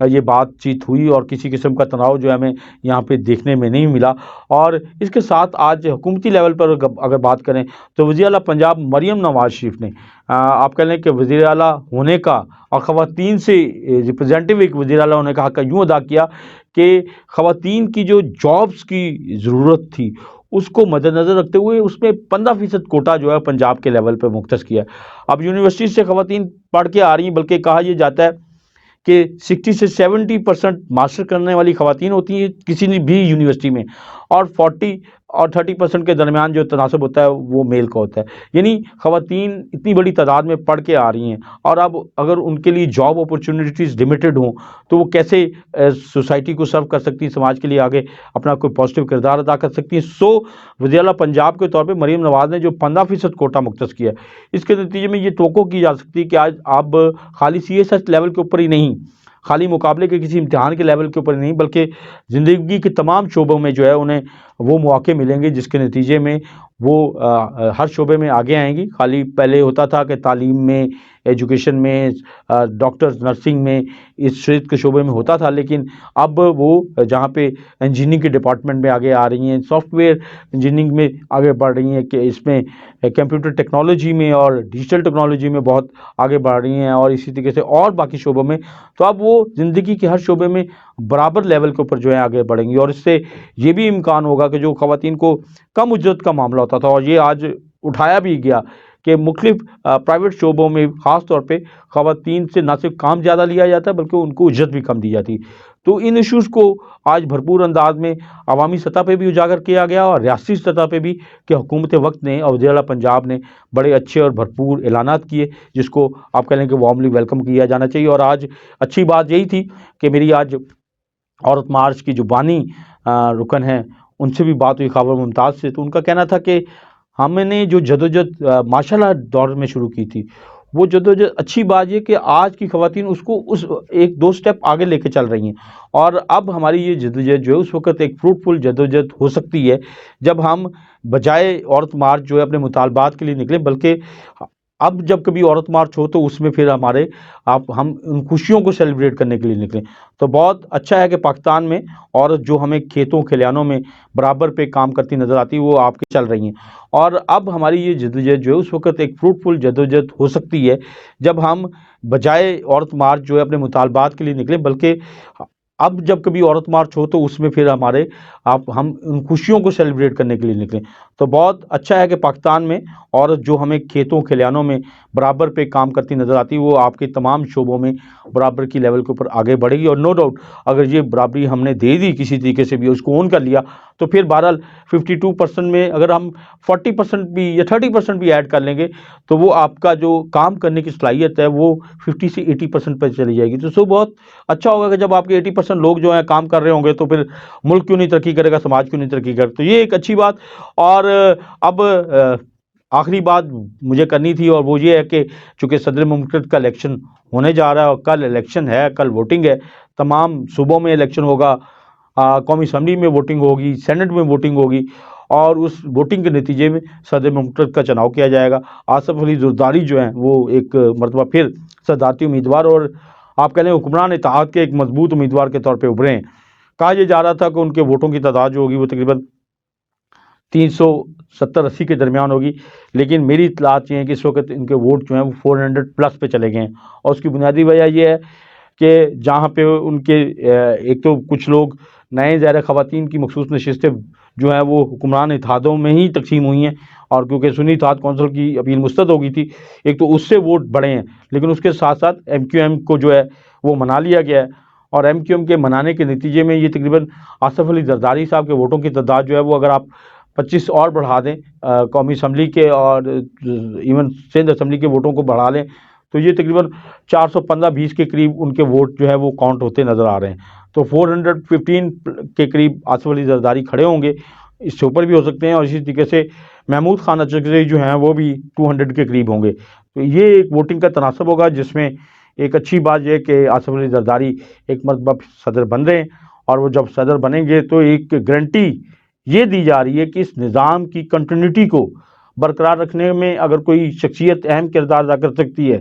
یہ بات چیت ہوئی اور کسی قسم کا تناؤ جو ہے ہمیں یہاں پہ دیکھنے میں نہیں ملا۔ اور اس کے ساتھ آج حکومتی لیول پر اگر بات کریں تو وزیر اعلیٰ پنجاب مریم نواز شریف نے آپ کہہ لیں کہ وزیر اعلیٰ ہونے کا اور خواتین سے ریپرزینٹیو ایک وزیر اعلیٰ ہونے کا حق یوں ادا کیا کہ خواتین کی جو جابس کی ضرورت تھی اس کو مد نظر رکھتے ہوئے اس میں 15% کوٹا جو ہے پنجاب کے لیول پہ مختص کیا ہے۔ اب یونیورسٹی سے خواتین پڑھ کے آ رہی ہیں، بلکہ کہا یہ جاتا ہے کہ 60 سے 70% ماسٹر کرنے والی خواتین ہوتی ہیں کسی بھی یونیورسٹی میں، اور 40 اور 30% کے درمیان جو تناسب ہوتا ہے وہ میل کا ہوتا ہے۔ یعنی خواتین اتنی بڑی تعداد میں پڑھ کے آ رہی ہیں، اور اب اگر ان کے لیے جاب اپرچونٹیز لمیٹڈ ہوں تو وہ کیسے سوسائٹی کو سرو کر سکتی ہیں، سماج کے لیے آگے اپنا کوئی پازیٹیو کردار ادا کر سکتی ہیں۔ وزیر اعلیٰ پنجاب کے طور پہ مریم نواز نے جو 15% کوٹا مختص کیا ہے، اس کے نتیجے میں یہ توقع کی جا سکتی ہے کہ آج اب خالی CSH لیول کے اوپر ہی نہیں، خالی مقابلے کے کسی امتحان کے لیول کے اوپر نہیں، بلکہ زندگی کے تمام شعبوں میں جو ہے انہیں وہ مواقع ملیں گے جس کے نتیجے میں وہ ہر شعبے میں آگے آئیں گی۔ خالی پہلے ہوتا تھا کہ تعلیم میں، ایجوکیشن میں، ڈاکٹرز، نرسنگ میں، اس شعبے کے شعبے میں ہوتا تھا، لیکن اب وہ جہاں پہ انجینئرنگ کے ڈپارٹمنٹ میں آگے آ رہی ہیں، سافٹ ویئر انجینئرنگ میں آگے بڑھ رہی ہیں، کہ اس میں کمپیوٹر ٹیکنالوجی میں اور ڈیجیٹل ٹیکنالوجی میں بہت آگے بڑھ رہی ہیں، اور اسی طریقے سے اور باقی شعبوں میں، تو اب وہ زندگی کے ہر شعبے میں برابر لیول کے اوپر جو ہے آگے بڑھیں گی۔ اور اس سے یہ بھی امکان ہوگا کہ جو خواتین کو کم اجرت کا معاملہ ہوتا تھا، اور یہ آج اٹھایا بھی گیا کہ مختلف پرائیویٹ شعبوں میں خاص طور پہ خواتین سے نہ صرف کام زیادہ لیا جاتا ہے بلکہ ان کو اجرت بھی کم دی جاتی ہے۔ تو ان ایشوز کو آج بھرپور انداز میں عوامی سطح پہ بھی اجاگر کیا گیا اور ریاستی سطح پہ بھی، کہ حکومت وقت نے اور وزیر اعلیٰ پنجاب نے بڑے اچھے اور بھرپور اعلانات کیے، جس کو آپ کہہ لیں کہ وارملی ویلکم کیا جانا چاہیے۔ اور آج اچھی بات یہی تھی کہ میری آج عورت مارچ کی جو بانی رکن ہیں ان سے بھی بات ہوئی، خاور ممتاز سے، تو ان کا کہنا تھا کہ ہم نے جو جدوجہد ماشاء اللہ دور میں شروع کی تھی، وہ جدوجہد اچھی بات یہ کہ آج کی خواتین اس کو اس ایک دو سٹیپ آگے لے کے چل رہی ہیں، اور اب ہماری یہ جدوجہد جو ہے اس وقت ایک فروٹفل جدوجہد ہو سکتی ہے جب ہم بجائے عورت مارچ جو ہے اپنے مطالبات کے لیے نکلیں، بلکہ اب جب کبھی عورت مارچ ہو تو اس میں پھر ہم ان خوشیوں کو سیلیبریٹ کرنے کے لیے نکلیں۔ تو بہت اچھا ہے کہ پاکستان میں عورت جو ہمیں کھیتوں کھلیانوں میں برابر پہ کام کرتی نظر آتی وہ آپ کے چل رہی ہیں، اور اب ہماری یہ جدوجہد جو ہے اس وقت ایک فروٹفل جدوجہد ہو سکتی ہے جب ہم بجائے عورت مارچ جو ہے اپنے مطالبات کے لیے نکلیں، بلکہ اب جب کبھی عورت مارچ ہو تو اس میں پھر ہم ان خوشیوں کو سیلیبریٹ کرنے کے لیے نکلیں۔ تو بہت اچھا ہے کہ پاکستان میں عورت جو ہمیں کھیتوں کھلیانوں میں برابر پہ کام کرتی نظر آتی وہ آپ کے تمام شعبوں میں برابر کی لیول کے اوپر آگے بڑھے گی، اور نو ڈاؤٹ اگر یہ برابری ہم نے دے دی کسی طریقے سے بھی، اس کو اون کر لیا، تو پھر بہرحال 52% میں اگر ہم 40% بھی یا 30% بھی ایڈ کر لیں گے تو وہ آپ کا جو کام کرنے کی صلاحیت ہے وہ 50 سے 80% پہ چلی جائے گی۔ تو بہت اچھا ہوگا کہ جب آپ کے 80% لوگ جو ہیں کام کر رہے ہوں گے تو پھر ملک کیوں نہیں ترقی کرے گا، سماج کیوں نہیں ترقی کرے گا۔ تو یہ ایک اچھی بات۔ اور اب آخری بات مجھے کرنی تھی، اور وہ یہ ہے کہ چونکہ صدر مملکت کا الیکشن ہونے جا رہا ہے، اور کل الیکشن ہے، کل ووٹنگ ہے، تمام صوبوں میں الیکشن ہوگا، قومی اسمبلی میں ووٹنگ ہوگی، سینٹ میں ووٹنگ ہوگی، اور اس ووٹنگ کے نتیجے میں صدر مملکت کا چناؤ کیا جائے گا۔ آصف علی زرداری جو ہیں وہ ایک مرتبہ پھر صدارتی امیدوار اور آپ کہہ لیں حکمران اتحاد کے ایک مضبوط امیدوار کے طور پہ ابھرے ہیں۔ کہا یہ جا رہا تھا کہ ان کے ووٹوں کی تعداد جو ہوگی وہ تقریباً 370-80 کے درمیان ہوگی، لیکن میری اطلاعات یہ ہیں کہ اس وقت ان کے ووٹ جو ہیں وہ 400+ پہ چلے گئے ہیں، اور اس کی بنیادی وجہ یہ ہے کہ جہاں پہ ان کے ایک تو کچھ لوگ نئے زیر خواتین کی مخصوص نشستیں جو ہیں وہ حکمران اتحادوں میں ہی تقسیم ہوئی ہیں، اور کیونکہ سنی اتحاد کونسل کی اپیل مسترد ہو گئی تھی، ایک تو اس سے ووٹ بڑھے ہیں، لیکن اس کے ساتھ ساتھ MQM کو جو ہے وہ منا لیا گیا ہے، اور MQM کے منانے کے نتیجے میں یہ تقریباً آصف علی زرداری صاحب کے ووٹوں کی تعداد جو ہے وہ اگر آپ 25 اور بڑھا دیں قومی اسمبلی کے اور ایون سندھ اسمبلی کے ووٹوں کو بڑھا لیں تو یہ تقریباً 415-20 کے قریب ان کے ووٹ جو ہے وہ کاؤنٹ ہوتے نظر آ رہے ہیں۔ تو 415 کے قریب آصف علی زرداری کھڑے ہوں گے، اس سے اوپر بھی ہو سکتے ہیں، اور اسی طریقے سے محمود خان اچکزئی جو ہیں وہ بھی 200 کے قریب ہوں گے۔ تو یہ ایک ووٹنگ کا تناسب ہوگا جس میں ایک اچھی بات یہ ہے کہ آصف علی زرداری ایک مرتبہ صدر بن رہے ہیں، اور وہ جب صدر بنیں گے تو ایک گارنٹی یہ دی جا رہی ہے کہ اس نظام کی کنٹینیوٹی کو برقرار رکھنے میں اگر کوئی شخصیت اہم کردار ادا کر سکتی ہے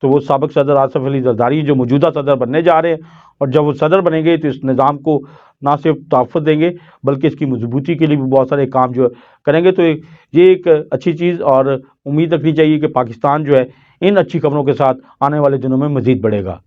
تو وہ سابق صدر آصف علی زرداری جو موجودہ صدر بننے جا رہے ہیں، اور جب وہ صدر بنیں گے تو اس نظام کو نہ صرف تحفظ دیں گے بلکہ اس کی مضبوطی کے لیے بھی بہت سارے کام جو کریں گے. تو یہ ایک اچھی چیز، اور امید رکھنی چاہیے کہ پاکستان جو ہے ان اچھی خبروں کے ساتھ آنے والے دنوں میں مزید بڑھے گا.